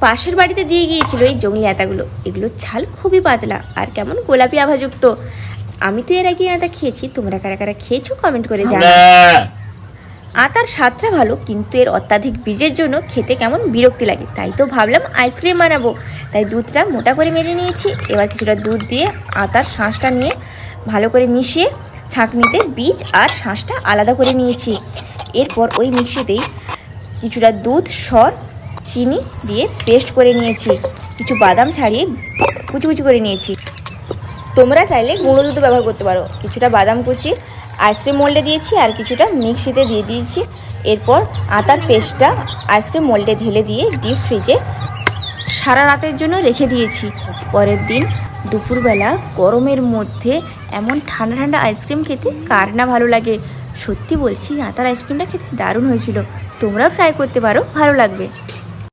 পাশের বাড়িতে দিয়ে গিয়েছিল এই জংলি আতাগুলো। এগুলোর ছাল খুবই পাতলা আর কেমন গোলাপি আভাযুক্ত। আমি তো এর আগে আতা খেয়েছি, তোমরা কারা কারা খেয়েছো কমেন্ট করে জানাও। আতার স্বাদটা ভালো, কিন্তু এর অত্যাধিক বীজের জন্য খেতে কেমন বিরক্তি লাগে। তাই তো ভাবলাম আইসক্রিম বানাবো। তাই দুধটা মোটা করে মেরে নিয়েছি। এবার কিছুটা দুধ দিয়ে আতার শাঁসটা নিয়ে ভালো করে মিশিয়ে ছাঁকনিতে বীজ আর শাঁসটা আলাদা করে নিয়েছি। এরপর ওই মিক্সিতেই কিছুটা দুধ, সর, চিনি দিয়ে পেস্ট করে নিয়েছি। কিছু বাদাম ছাড়িয়ে কুচি কুচি করে নিয়েছি। তোমরা চাইলে গুঁড়ো দুধ ব্যবহার করতে পারো। কিছুটা বাদাম কুচি আইসক্রিম মোল্ডে দিয়েছি আর কিছুটা মিক্সিতে দিয়ে দিয়েছি। এরপর আতার পেস্টটা আইসক্রিম মোল্ডে ঢেলে দিয়ে ডিপ ফ্রিজে সারা রাতের জন্য রেখে দিয়েছি। পরের দিন দুপুরবেলা গরমের মধ্যে এমন ঠান্ডা ঠান্ডা আইসক্রিম খেতে কার না ভালো লাগে। সত্যি বলছি, আতার আইসক্রিমটা খেতে দারুণ হয়েছিল। তোমরাও ট্রাই করতে পারো, ভালো লাগবে।